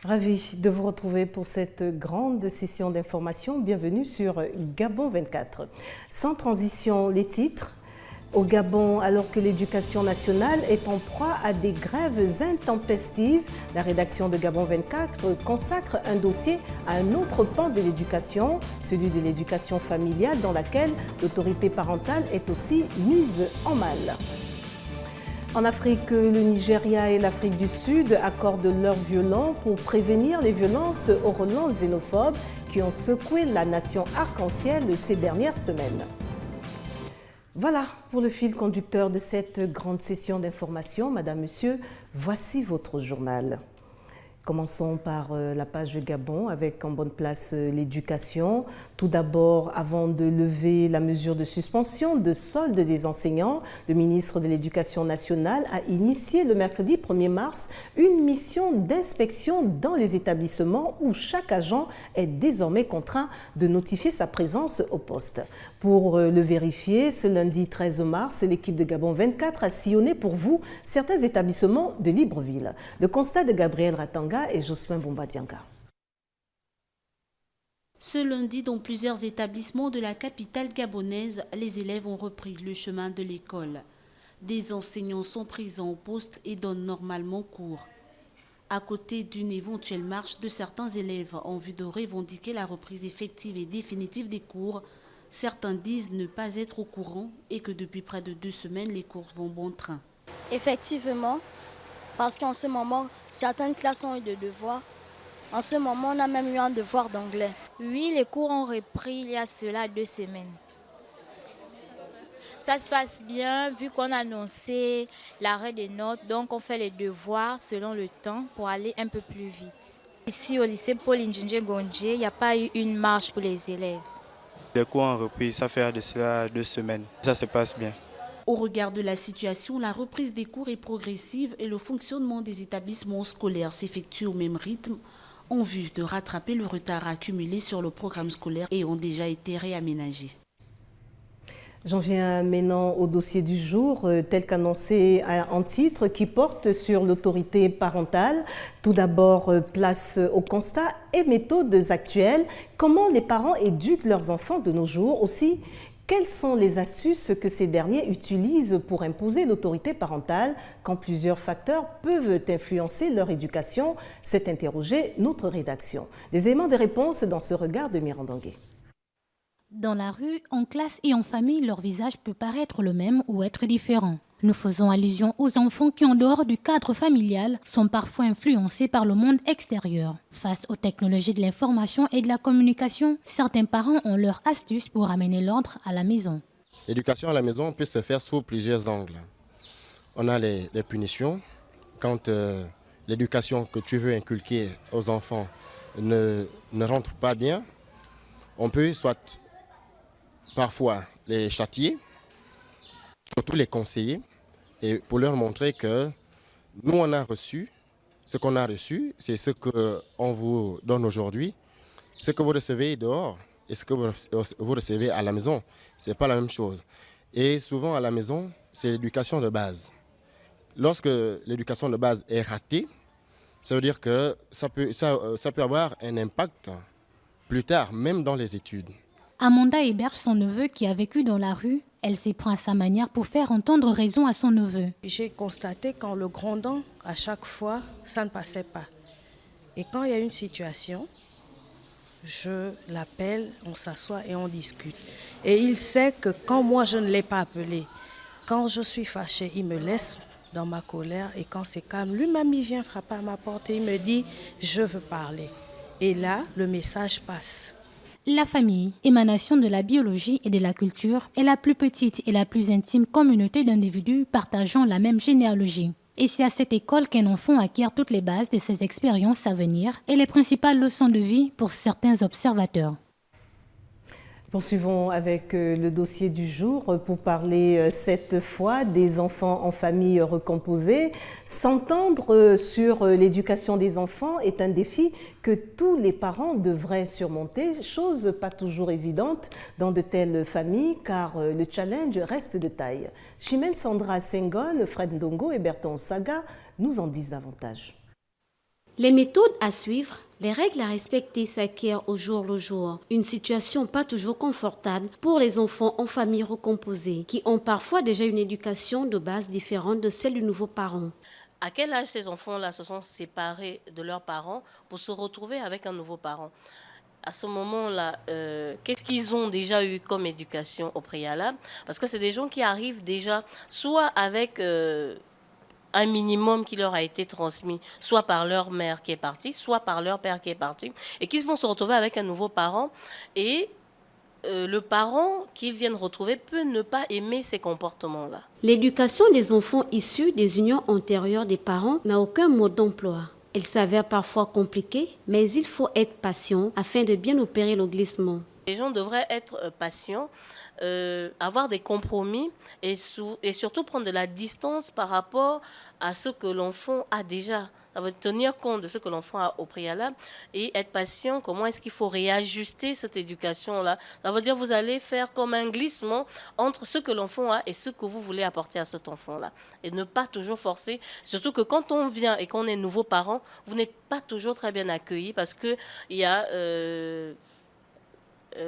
Ravi de vous retrouver pour cette grande session d'information. Bienvenue sur Gabon 24. Sans transition, les titres. Au Gabon, alors que l'éducation nationale est en proie à des grèves intempestives, la rédaction de Gabon 24 consacre un dossier à un autre pan de l'éducation, celui de l'éducation familiale, dans laquelle l'autorité parentale est aussi mise en mal. En Afrique, le Nigeria et l'Afrique du Sud accordent leur violon pour prévenir les violences aux relents xénophobes qui ont secoué la nation arc-en-ciel ces dernières semaines. Voilà pour le fil conducteur de cette grande session d'information. Madame, Monsieur, voici votre journal. Commençons par la page Gabon avec en bonne place l'éducation. Tout d'abord, avant de lever la mesure de suspension de solde des enseignants, le ministre de l'Éducation nationale a initié le mercredi 1er mars une mission d'inspection dans les établissements où chaque agent est désormais contraint de notifier sa présence au poste. Pour le vérifier, ce lundi 13 mars, l'équipe de Gabon 24 a sillonné pour vous certains établissements de Libreville. Le constat de Gabriel Ratanga et Jocelyn Bombadianga. Ce lundi, dans plusieurs établissements de la capitale gabonaise, les élèves ont repris le chemin de l'école. Des enseignants sont présents au poste et donnent normalement cours. À côté d'une éventuelle marche de certains élèves en vue de revendiquer la reprise effective et définitive des cours, certains disent ne pas être au courant et que depuis près de 2 semaines, les cours vont bon train. Effectivement, parce qu'en ce moment, certaines classes ont eu des devoirs. En ce moment, on a même eu un devoir d'anglais. Oui, les cours ont repris il y a cela 2 semaines. Ça se passe bien vu qu'on a annoncé l'arrêt des notes. Donc on fait les devoirs selon le temps pour aller un peu plus vite. Ici au lycée Paul Ndjinje Gondje, il n'y a pas eu une marche pour les élèves. Les cours ont repris, ça fait de cela 2 semaines. Ça se passe bien. Au regard de la situation, la reprise des cours est progressive et le fonctionnement des établissements scolaires s'effectue au même rythme en vue de rattraper le retard accumulé sur le programme scolaire et ont déjà été réaménagés. J'en viens maintenant au dossier du jour, tel qu'annoncé en titre, qui porte sur l'autorité parentale. Tout d'abord, place au constat et méthodes actuelles. Comment les parents éduquent leurs enfants de nos jours aussi? Quelles sont les astuces que ces derniers utilisent pour imposer l'autorité parentale quand plusieurs facteurs peuvent influencer leur éducation? S'est interrogée notre rédaction. Des éléments de réponse dans ce regard de Mirandangué. Dans la rue, en classe et en famille, leur visage peut paraître le même ou être différent. Nous faisons allusion aux enfants qui, en dehors du cadre familial, sont parfois influencés par le monde extérieur. Face aux technologies de l'information et de la communication, certains parents ont leurs astuces pour amener l'ordre à la maison. L'éducation à la maison peut se faire sous plusieurs angles. On a les punitions. Quand l'éducation que tu veux inculquer aux enfants ne rentre pas bien, on peut soit parfois les châtier, surtout les conseiller, et pour leur montrer que nous, on a reçu, ce qu'on a reçu, c'est ce qu'on vous donne aujourd'hui. Ce que vous recevez dehors et ce que vous recevez à la maison, ce n'est pas la même chose. Et souvent, à la maison, c'est l'éducation de base. Lorsque l'éducation de base est ratée, ça veut dire que ça peut avoir un impact plus tard, même dans les études. Amanda héberge son neveu qui a vécu dans la rue. Elle s'y prend à sa manière pour faire entendre raison à son neveu. J'ai constaté qu'en le grondant, à chaque fois, ça ne passait pas. Et quand il y a une situation, je l'appelle, on s'assoit et on discute. Et il sait que quand moi je ne l'ai pas appelé, quand je suis fâchée, il me laisse dans ma colère. Et quand c'est calme, lui-même il vient frapper à ma porte et il me dit « je veux parler ». Et là, le message passe. La famille, émanation de la biologie et de la culture, est la plus petite et la plus intime communauté d'individus partageant la même généalogie. Et c'est à cette école qu'un enfant acquiert toutes les bases de ses expériences à venir et les principales leçons de vie pour certains observateurs. Poursuivons avec le dossier du jour pour parler cette fois des enfants en famille recomposée. S'entendre sur l'éducation des enfants est un défi que tous les parents devraient surmonter, chose pas toujours évidente dans de telles familles car le challenge reste de taille. Chimène Sandra Senghol, Fred Ndongo et Berton Saga nous en disent davantage. Les méthodes à suivre, les règles à respecter s'acquièrent au jour le jour. Une situation pas toujours confortable pour les enfants en famille recomposée, qui ont parfois déjà une éducation de base différente de celle du nouveau parent. À quel âge ces enfants-là se sont séparés de leurs parents pour se retrouver avec un nouveau parent? À ce moment-là, qu'est-ce qu'ils ont déjà eu comme éducation au préalable? Parce que c'est des gens qui arrivent déjà soit avec un minimum qui leur a été transmis, soit par leur mère qui est partie, soit par leur père qui est parti, et qu'ils vont se retrouver avec un nouveau parent. Et le parent qu'ils viennent retrouver peut ne pas aimer ces comportements-là. L'éducation des enfants issus des unions antérieures des parents n'a aucun mode d'emploi. Elle s'avère parfois compliquée, mais il faut être patient afin de bien opérer le glissement. Les gens devraient être patients, avoir des compromis et surtout prendre de la distance par rapport à ce que l'enfant a déjà. Ça veut tenir compte de ce que l'enfant a au préalable et être patient. Comment est-ce qu'il faut réajuster cette éducation-là? Ça veut dire que vous allez faire comme un glissement entre ce que l'enfant a et ce que vous voulez apporter à cet enfant-là. Et ne pas toujours forcer. Surtout que quand on vient et qu'on est nouveau parent, vous n'êtes pas toujours très bien accueilli parce qu'il y a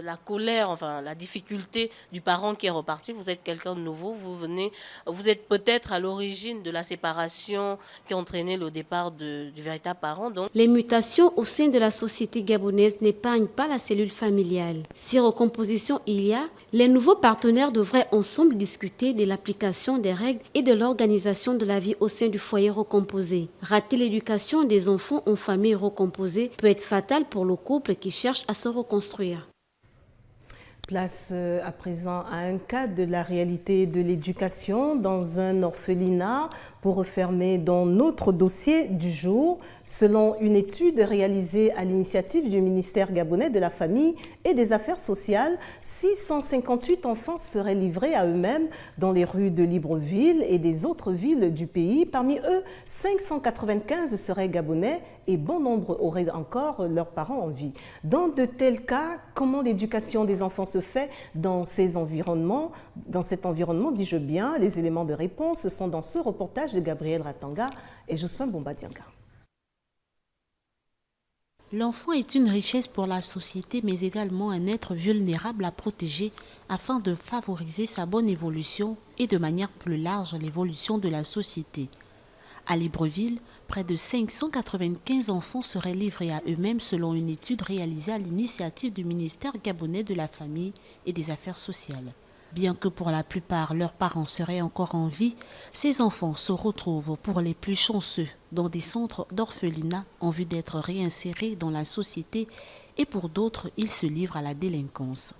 la colère, enfin la difficulté du parent qui est reparti. Vous êtes quelqu'un de nouveau, vous êtes peut-être à l'origine de la séparation qui a entraîné le départ du véritable parent. Donc. Les mutations au sein de la société gabonaise n'épargnent pas la cellule familiale. Si recomposition il y a, les nouveaux partenaires devraient ensemble discuter de l'application des règles et de l'organisation de la vie au sein du foyer recomposé. Rater l'éducation des enfants en famille recomposée peut être fatal pour le couple qui cherche à se reconstruire. Place à présent à un cas de la réalité de l'éducation dans un orphelinat pour refermer dans notre dossier du jour. Selon une étude réalisée à l'initiative du ministère gabonais de la Famille et des Affaires sociales, 658 enfants seraient livrés à eux-mêmes dans les rues de Libreville et des autres villes du pays. Parmi eux, 595 seraient gabonais et bon nombre auraient encore leurs parents en vie. Dans de tels cas, comment l'éducation des enfants se fait dans ces environnements, dans cet environnement, dis-je bien? Les éléments de réponse sont dans ce reportage de Gabriel Ratanga et Jospin Bombadianga. L'enfant est une richesse pour la société, mais également un être vulnérable à protéger afin de favoriser sa bonne évolution et de manière plus large l'évolution de la société. À Libreville, près de 595 enfants seraient livrés à eux-mêmes selon une étude réalisée à l'initiative du ministère gabonais de la Famille et des Affaires sociales. Bien que pour la plupart leurs parents seraient encore en vie, ces enfants se retrouvent pour les plus chanceux dans des centres d'orphelinat en vue d'être réinsérés dans la société et pour d'autres, ils se livrent à la délinquance.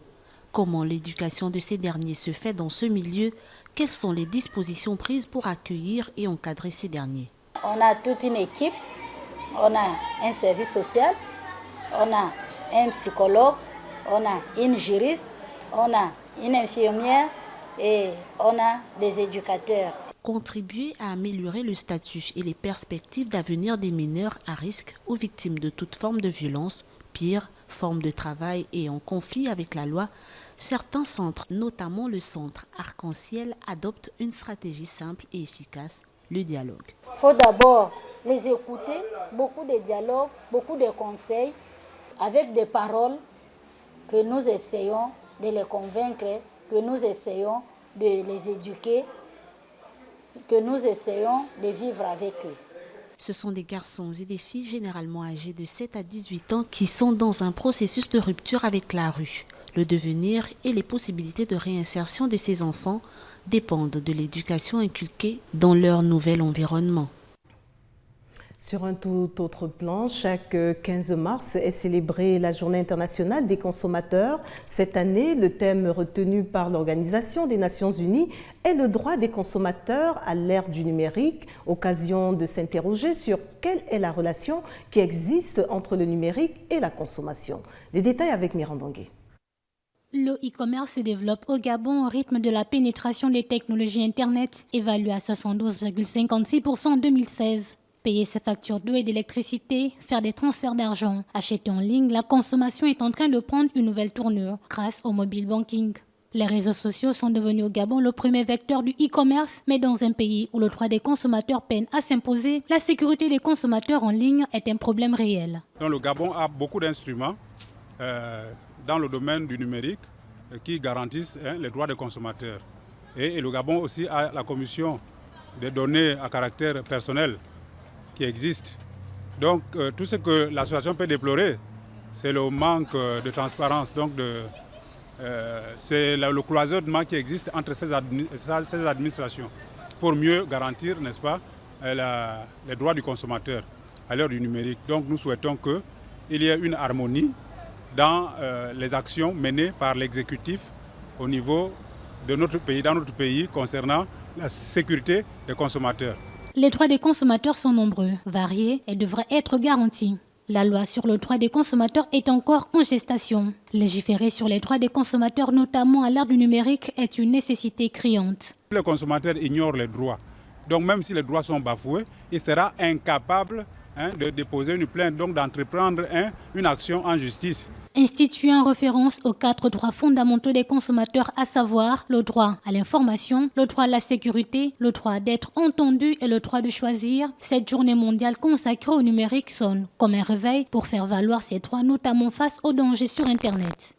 Comment l'éducation de ces derniers se fait dans ce milieu? Quelles sont les dispositions prises pour accueillir et encadrer ces derniers? On a toute une équipe, on a un service social, on a un psychologue, on a une juriste, on a une infirmière et on a des éducateurs. Contribuer à améliorer le statut et les perspectives d'avenir des mineurs à risque ou victimes de toute forme de violence, pire, forme de travail et en conflit avec la loi, certains centres, notamment le centre Arc-en-Ciel, adoptent une stratégie simple et efficace, le dialogue. Il faut d'abord les écouter, beaucoup de dialogues, beaucoup de conseils, avec des paroles que nous essayons de les convaincre, que nous essayons de les éduquer, que nous essayons de vivre avec eux. Ce sont des garçons et des filles généralement âgés de 7 à 18 ans qui sont dans un processus de rupture avec la rue. Le devenir et les possibilités de réinsertion de ces enfants dépendent de l'éducation inculquée dans leur nouvel environnement. Sur un tout autre plan, chaque 15 mars est célébrée la Journée internationale des consommateurs. Cette année, le thème retenu par l'Organisation des Nations Unies est le droit des consommateurs à l'ère du numérique, occasion de s'interroger sur quelle est la relation qui existe entre le numérique et la consommation. Les détails avec Mirandangé. Le e-commerce se développe au Gabon au rythme de la pénétration des technologies Internet, évalué à 72,56% en 2016. Payer ses factures d'eau et d'électricité, faire des transferts d'argent, acheter en ligne, la consommation est en train de prendre une nouvelle tournure grâce au mobile banking. Les réseaux sociaux sont devenus au Gabon le premier vecteur du e-commerce, mais dans un pays où le droit des consommateurs peine à s'imposer, la sécurité des consommateurs en ligne est un problème réel. Donc, le Gabon a beaucoup d'instruments dans le domaine du numérique qui garantissent les droits des consommateurs. Et le Gabon aussi a la commission des données à caractère personnel qui existe. Donc tout ce que l'association peut déplorer, c'est le manque de transparence. Donc c'est le cloisonnement qui existe entre ces administrations pour mieux garantir, n'est-ce pas, les droits du consommateur à l'heure du numérique. Donc nous souhaitons qu'il y ait une harmonie dans les actions menées par l'exécutif au niveau de notre pays, dans notre pays, concernant la sécurité des consommateurs. Les droits des consommateurs sont nombreux, variés et devraient être garantis. La loi sur le droit des consommateurs est encore en gestation. Légiférer sur les droits des consommateurs, notamment à l'ère du numérique, est une nécessité criante. Le consommateur ignore les droits. Donc même si les droits sont bafoués, il sera incapable de déposer une plainte, donc d'entreprendre une action en justice. Instituer en référence aux 4 droits fondamentaux des consommateurs, à savoir le droit à l'information, le droit à la sécurité, le droit d'être entendu et le droit de choisir. Cette journée mondiale consacrée au numérique sonne comme un réveil pour faire valoir ces droits, notamment face aux dangers sur Internet.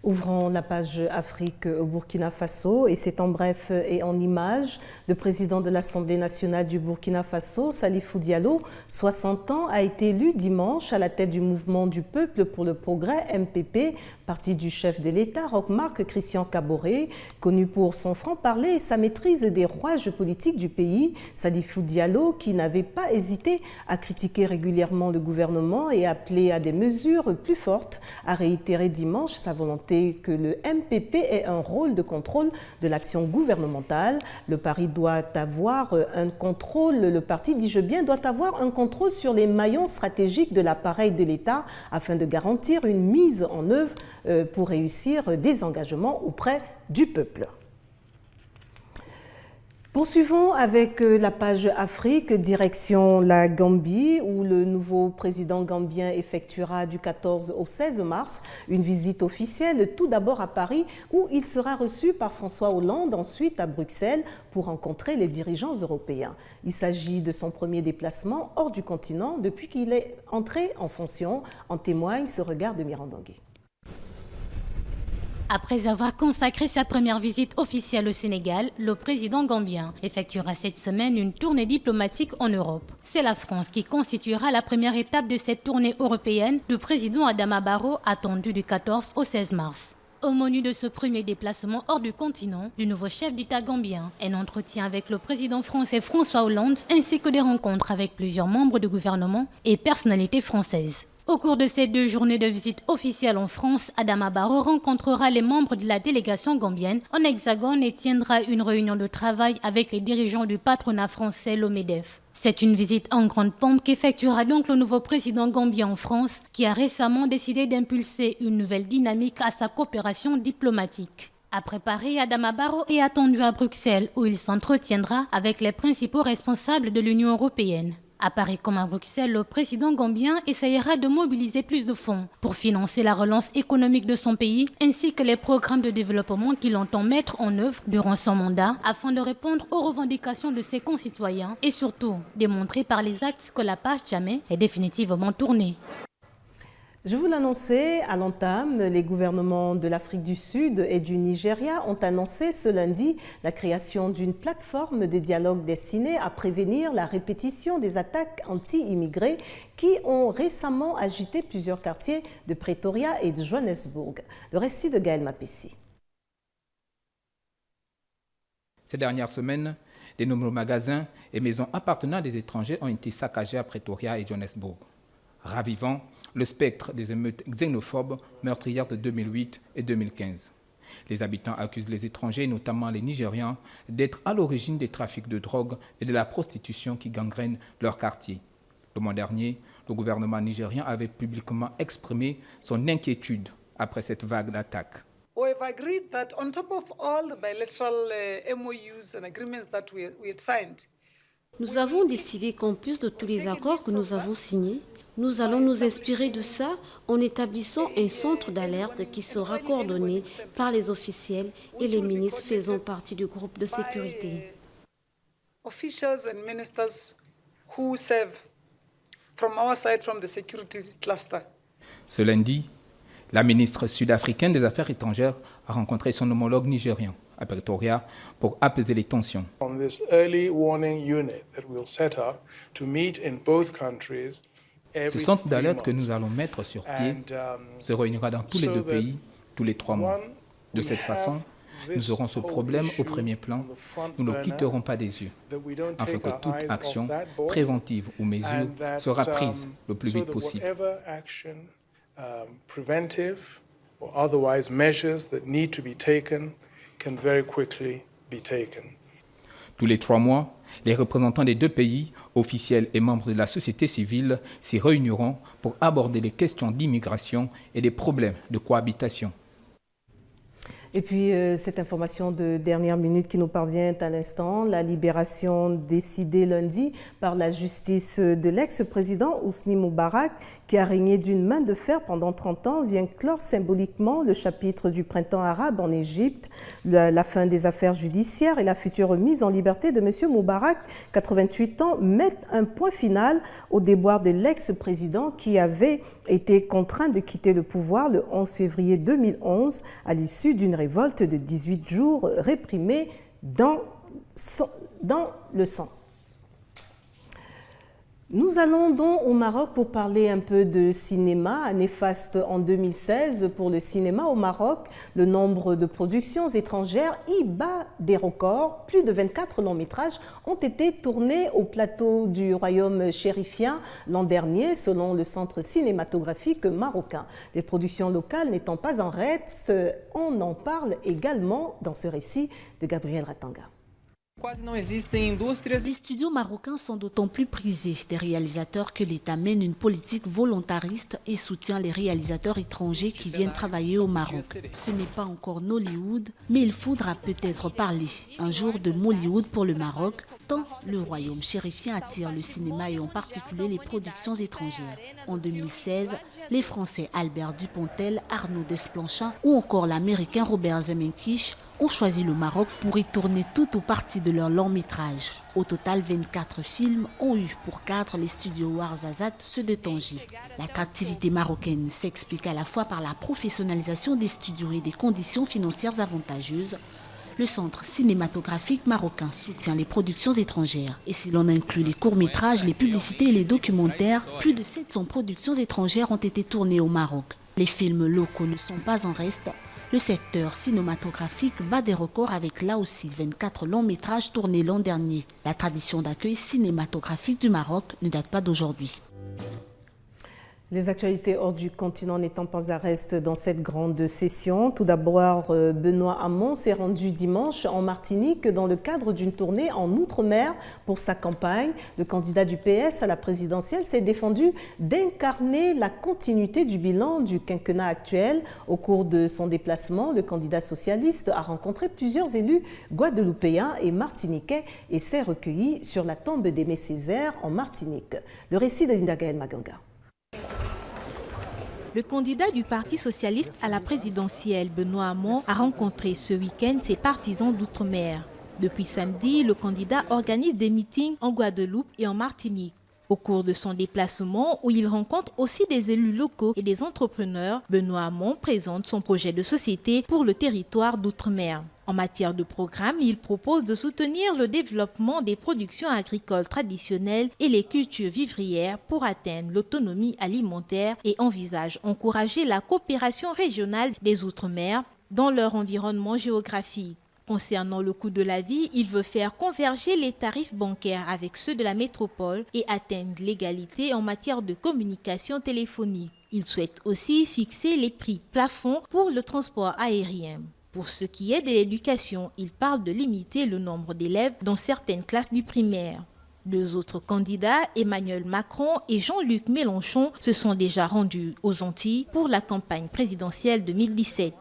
Ouvrons la page Afrique au Burkina Faso et c'est en bref et en images. Le président de l'Assemblée nationale du Burkina Faso, Salifou Diallo, 60 ans, a été élu dimanche à la tête du mouvement du peuple pour le progrès, MPP, parti du chef de l'État, Roch-Marc Christian Kaboré. Connu pour son franc-parler et sa maîtrise des rouages politiques du pays, Salifou Diallo, qui n'avait pas hésité à critiquer régulièrement le gouvernement et appeler à des mesures plus fortes, a réitéré dimanche sa volonté que le MPP ait un rôle de contrôle de l'action gouvernementale. Le parti doit avoir un contrôle, le parti, dis-je bien, doit avoir un contrôle sur les maillons stratégiques de l'appareil de l'État afin de garantir une mise en œuvre pour réussir des engagements auprès du peuple. Poursuivons avec la page Afrique, direction la Gambie, où le nouveau président gambien effectuera du 14 au 16 mars une visite officielle, tout d'abord à Paris, où il sera reçu par François Hollande, ensuite à Bruxelles, pour rencontrer les dirigeants européens. Il s'agit de son premier déplacement hors du continent depuis qu'il est entré en fonction, en témoigne ce regard de Mirandangui. Après avoir consacré sa première visite officielle au Sénégal, le président gambien effectuera cette semaine une tournée diplomatique en Europe. C'est la France qui constituera la première étape de cette tournée européenne du président Adama Barrow, attendu du 14 au 16 mars. Au menu de ce premier déplacement hors du continent du nouveau chef d'État gambien, un entretien avec le président français François Hollande ainsi que des rencontres avec plusieurs membres du gouvernement et personnalités françaises. Au cours de ces 2 journées de visite officielle en France, Adama Barrow rencontrera les membres de la délégation gambienne en Hexagone et tiendra une réunion de travail avec les dirigeants du patronat français, l'OMEDEF. C'est une visite en grande pompe qu'effectuera donc le nouveau président gambien en France, qui a récemment décidé d'impulser une nouvelle dynamique à sa coopération diplomatique. Après Paris, Adama Barrow est attendu à Bruxelles, où il s'entretiendra avec les principaux responsables de l'Union européenne. À Paris comme à Bruxelles, le président gambien essayera de mobiliser plus de fonds pour financer la relance économique de son pays ainsi que les programmes de développement qu'il entend mettre en œuvre durant son mandat afin de répondre aux revendications de ses concitoyens et surtout démontrer par les actes que la page jamais est définitivement tournée. Je vous l'annonçais à l'entame, les gouvernements de l'Afrique du Sud et du Nigeria ont annoncé ce lundi la création d'une plateforme de dialogue destinée à prévenir la répétition des attaques anti-immigrés qui ont récemment agité plusieurs quartiers de Pretoria et de Johannesburg. Le récit de Gaël Mapessi. Ces dernières semaines, de nombreux magasins et maisons appartenant à des étrangers ont été saccagés à Pretoria et Johannesburg, ravivant le spectre des émeutes xénophobes meurtrières de 2008 et 2015. Les habitants accusent les étrangers, notamment les Nigérians, d'être à l'origine des trafics de drogue et de la prostitution qui gangrènent leur quartier. Le mois dernier, le gouvernement nigérien avait publiquement exprimé son inquiétude après cette vague d'attaques. We've agreed that on top of all the bilateral MOUs and agreements that we had signed, nous avons décidé qu'en plus de tous les accords que nous avons signés, Nous allons nous inspirer de ça en établissant un centre d'alerte qui sera coordonné par les officiels et les ministres faisant partie du groupe de sécurité. Officials and ministers who serve from our side, from the security cluster. Ce lundi, la ministre sud-africaine des Affaires étrangères a rencontré son homologue nigérien à Pretoria pour apaiser les tensions. On this early warning unit that we'll set up to meet in both countries. Ce centre d'alerte que nous allons mettre sur pied se réunira dans tous les deux pays tous les 3 mois. De cette façon, nous aurons ce problème au premier plan. Nous ne le quitterons pas des yeux, afin que toute action préventive ou mesure sera prise le plus vite possible. Preventive or otherwise measures that need to be taken can very quickly be taken. Tous les 3 mois, les représentants des deux pays, officiels et membres de la société civile, s'y réuniront pour aborder les questions d'immigration et des problèmes de cohabitation. Et puis, cette information de dernière minute qui nous parvient à l'instant, la libération décidée lundi par la justice de l'ex-président Hosni Moubarak, qui a régné d'une main de fer pendant 30 ans, vient clore symboliquement le chapitre du printemps arabe en Égypte, la fin des affaires judiciaires et la future remise en liberté de M. Moubarak, 88 ans, mettent un point final au déboire de l'ex-président qui avait été contraint de quitter le pouvoir le 11 février 2011 à l'issue d'une révolte de 18 jours réprimée dans le sang. Nous allons donc au Maroc pour parler un peu de cinéma. Néfaste en 2016 pour le cinéma au Maroc, le nombre de productions étrangères y bat des records. Plus de 24 longs métrages ont été tournés au plateau du royaume chérifien l'an dernier, selon le centre cinématographique marocain. Les productions locales n'étant pas en reste, on en parle également dans ce récit de Gabriel Ratanga. Les studios marocains sont d'autant plus prisés des réalisateurs que l'État mène une politique volontariste et soutient les réalisateurs étrangers qui viennent travailler au Maroc. Ce n'est pas encore Nollywood, mais il faudra peut-être parler un jour de Mollywood pour le Maroc, tant le royaume chérifien attire le cinéma et en particulier les productions étrangères. En 2016, les Français Albert Dupontel, Arnaud Desplanchins ou encore l'Américain Robert Zemeckis ont choisi le Maroc pour y tourner tout ou partie de leur long métrage. Au total, 24 films ont eu pour cadre les studios Ouarzazate, ceux de Tanger. L'attractivité marocaine s'explique à la fois par la professionnalisation des studios et des conditions financières avantageuses. Le centre cinématographique marocain soutient les productions étrangères. Et si l'on inclut les courts-métrages, les publicités et les documentaires, plus de 700 productions étrangères ont été tournées au Maroc. Les films locaux ne sont pas en reste. Le secteur cinématographique bat des records avec là aussi 24 longs métrages tournés l'an dernier. La tradition d'accueil cinématographique du Maroc ne date pas d'aujourd'hui. Les actualités hors du continent n'étant pas à reste dans cette grande session. Tout d'abord, Benoît Hamon s'est rendu dimanche en Martinique dans le cadre d'une tournée en Outre-mer pour sa campagne. Le candidat du PS à la présidentielle s'est défendu d'incarner la continuité du bilan du quinquennat actuel. Au cours de son déplacement, le candidat socialiste a rencontré plusieurs élus guadeloupéens et martiniquais et s'est recueilli sur la tombe d'Aimé Césaire en Martinique. Le récit de Linda Gaël Maganga. Le candidat du Parti socialiste à la présidentielle, Benoît Hamon, a rencontré ce week-end ses partisans d'outre-mer. Depuis samedi, le candidat organise des meetings en Guadeloupe et en Martinique. Au cours de son déplacement, où il rencontre aussi des élus locaux et des entrepreneurs, Benoît Hamon présente son projet de société pour le territoire d'outre-mer. En matière de programme, il propose de soutenir le développement des productions agricoles traditionnelles et les cultures vivrières pour atteindre l'autonomie alimentaire et envisage d'encourager la coopération régionale des outre-mer dans leur environnement géographique. Concernant le coût de la vie, il veut faire converger les tarifs bancaires avec ceux de la métropole et atteindre l'égalité en matière de communication téléphonique. Il souhaite aussi fixer les prix plafonds pour le transport aérien. Pour ce qui est de l'éducation, il parle de limiter le nombre d'élèves dans certaines classes du primaire. Deux autres candidats, Emmanuel Macron et Jean-Luc Mélenchon, se sont déjà rendus aux Antilles pour la campagne présidentielle 2017.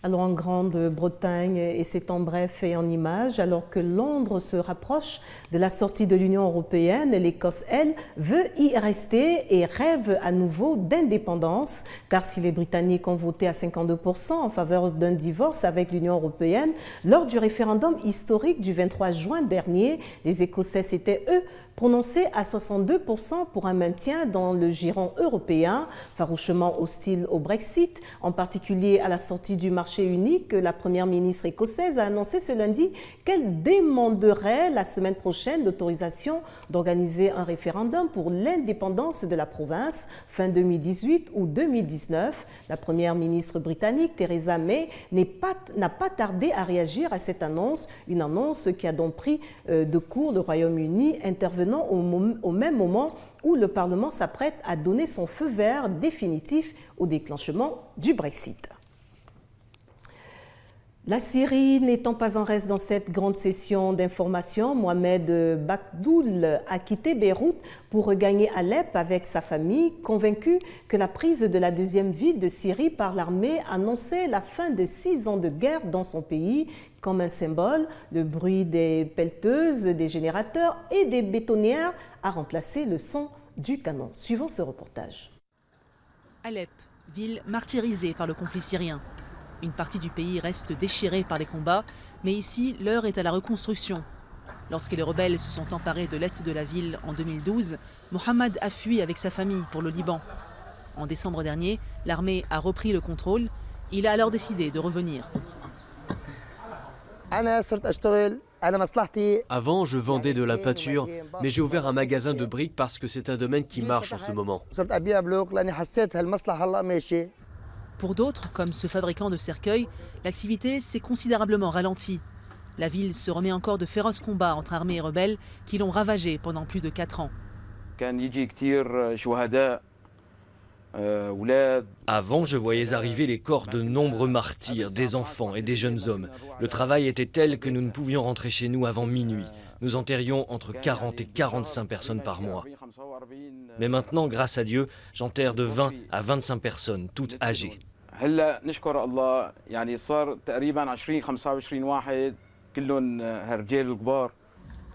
Alors en Grande-Bretagne, et c'est en bref et en images, alors que Londres se rapproche de la sortie de l'Union européenne, l'Écosse, elle, veut y rester et rêve à nouveau d'indépendance, car si les Britanniques ont voté à 52% en faveur d'un divorce avec l'Union européenne, lors du référendum historique du 23 juin dernier, les Écossais s'étaient, eux, prononcés à 62% pour un maintien dans le giron européen, farouchement hostile au Brexit, en particulier à la sortie du marché unique. La première ministre écossaise a annoncé ce lundi qu'elle demanderait la semaine prochaine l'autorisation d'organiser un référendum pour l'indépendance de la province fin 2018 ou 2019. La première ministre britannique, Theresa May, n'a pas tardé à réagir à cette annonce, une annonce qui a donc pris de court le Royaume-Uni, intervenant au même moment où le Parlement s'apprête à donner son feu vert définitif au déclenchement du Brexit. La Syrie n'étant pas en reste dans cette grande session d'information, Mohamed Bakdoul a quitté Beyrouth pour regagner Alep avec sa famille, convaincu que la prise de la deuxième ville de Syrie par l'armée annonçait la fin de 6 ans de guerre dans son pays. Comme un symbole, le bruit des pelleteuses, des générateurs et des bétonnières a remplacé le son du canon. Suivant ce reportage. Alep, ville martyrisée par le conflit syrien. Une partie du pays reste déchirée par les combats, mais ici, l'heure est à la reconstruction. Lorsque les rebelles se sont emparés de l'est de la ville en 2012, Mohamed a fui avec sa famille pour le Liban. En décembre dernier, l'armée a repris le contrôle. Il a alors décidé de revenir. Avant, je vendais de la pâture, mais j'ai ouvert un magasin de briques parce que c'est un domaine qui marche en ce moment. Pour d'autres, comme ce fabricant de cercueils, l'activité s'est considérablement ralentie. La ville se remet encore de féroces combats entre armées et rebelles qui l'ont ravagée pendant plus de 4 ans. Avant, je voyais arriver les corps de nombreux martyrs, des enfants et des jeunes hommes. Le travail était tel que nous ne pouvions rentrer chez nous avant minuit. Nous enterrions entre 40 et 45 personnes par mois. Mais maintenant, grâce à Dieu, j'enterre de 20 à 25 personnes, toutes âgées.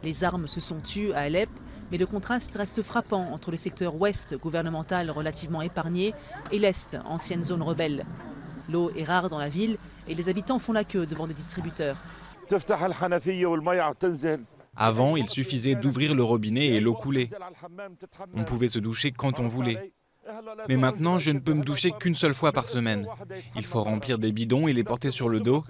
Les armes se sont tues à Alep, mais le contraste reste frappant entre le secteur ouest, gouvernemental relativement épargné, et l'est, ancienne zone rebelle. L'eau est rare dans la ville et les habitants font la queue devant des distributeurs. Avant, il suffisait d'ouvrir le robinet et l'eau coulait. On pouvait se doucher quand on voulait. Mais maintenant, je ne peux me doucher qu'une seule fois par semaine. Il faut remplir des bidons et les porter sur le dos.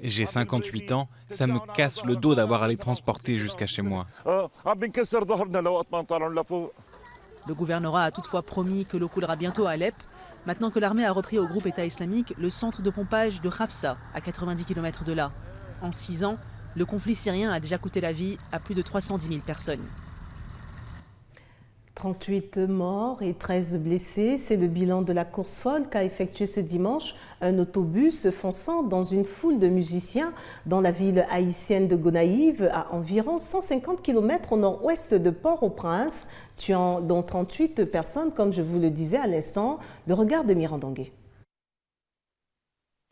J'ai 58 ans, ça me casse le dos d'avoir à les transporter jusqu'à chez moi. Le gouvernorat a toutefois promis que l'eau coulera bientôt à Alep, maintenant que l'armée a repris au groupe État islamique le centre de pompage de Hafsa, à 90 km de là. En 6 ans, le conflit syrien a déjà coûté la vie à plus de 310 000 personnes. 38 morts et 13 blessés, c'est le bilan de la course folle qu'a effectué ce dimanche un autobus fonçant dans une foule de musiciens dans la ville haïtienne de Gonaïves, à environ 150 km au nord-ouest de Port-au-Prince, tuant dont 38 personnes, comme je vous le disais à l'instant. Le regard de Mirandongué.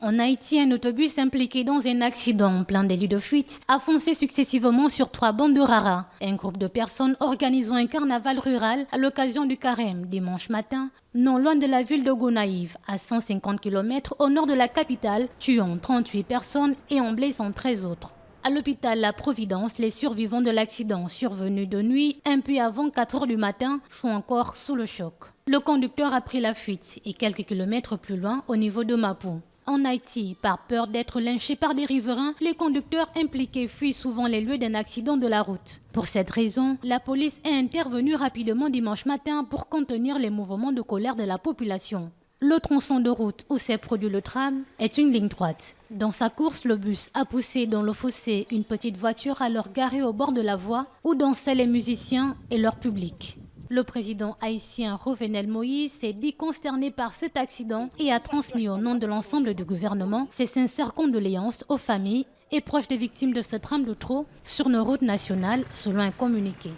En Haïti, un autobus impliqué dans un accident plein d'élus de fuite a foncé successivement sur 3 bandes de rara. Un groupe de personnes organisant un carnaval rural à l'occasion du carême dimanche matin, non loin de la ville de Gonaïves, à 150 km au nord de la capitale, tuant 38 personnes et en blessant 13 autres. À l'hôpital La Providence, les survivants de l'accident survenu de nuit, un peu avant 4 heures du matin, sont encore sous le choc. Le conducteur a pris la fuite et quelques kilomètres plus loin, au niveau de Mapou. En Haïti, par peur d'être lynchés par des riverains, les conducteurs impliqués fuient souvent les lieux d'un accident de la route. Pour cette raison, la police est intervenue rapidement dimanche matin pour contenir les mouvements de colère de la population. Le tronçon de route où s'est produit le drame est une ligne droite. Dans sa course, le bus a poussé dans le fossé une petite voiture alors garée au bord de la voie où dansaient les musiciens et leur public. Le président haïtien Jovenel Moïse s'est dit consterné par cet accident et a transmis au nom de l'ensemble du gouvernement ses sincères condoléances aux familles et proches des victimes de ce drame de trop sur nos routes nationales, selon un communiqué.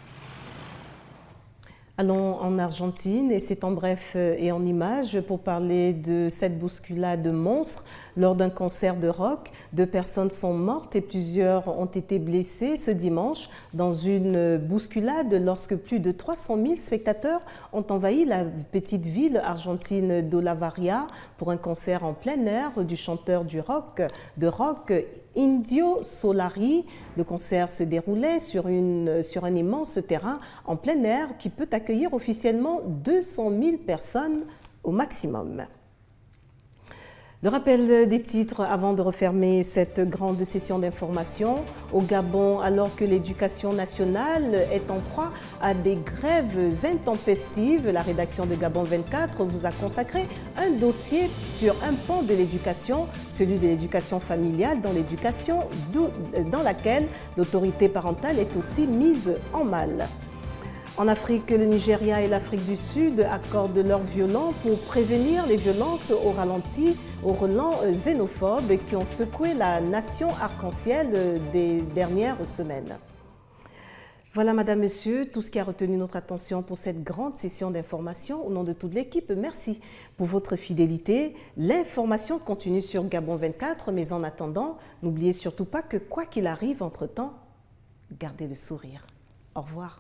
Allons en Argentine et c'est en bref et en images pour parler de cette bousculade monstre lors d'un concert de rock. 2 personnes sont mortes et plusieurs ont été blessées ce dimanche dans une bousculade lorsque plus de 300 000 spectateurs ont envahi la petite ville argentine d'Olavarria pour un concert en plein air du chanteur de rock Indio Solari. Le concert se déroulait sur un immense terrain en plein air qui peut accueillir officiellement 200 000 personnes au maximum. Le rappel des titres avant de refermer cette grande session d'information. Au Gabon, alors que l'éducation nationale est en proie à des grèves intempestives, la rédaction de Gabon 24 vous a consacré un dossier sur un pan de l'éducation, celui de l'éducation familiale, dans laquelle l'autorité parentale est aussi mise en mal. En Afrique, le Nigeria et l'Afrique du Sud accordent leurs violons pour prévenir les violences au relent xénophobes qui ont secoué la nation arc-en-ciel des dernières semaines. Voilà, Madame, Monsieur, tout ce qui a retenu notre attention pour cette grande session d'information. Au nom de toute l'équipe, merci pour votre fidélité. L'information continue sur Gabon 24, mais en attendant, n'oubliez surtout pas que quoi qu'il arrive entre-temps, gardez le sourire. Au revoir.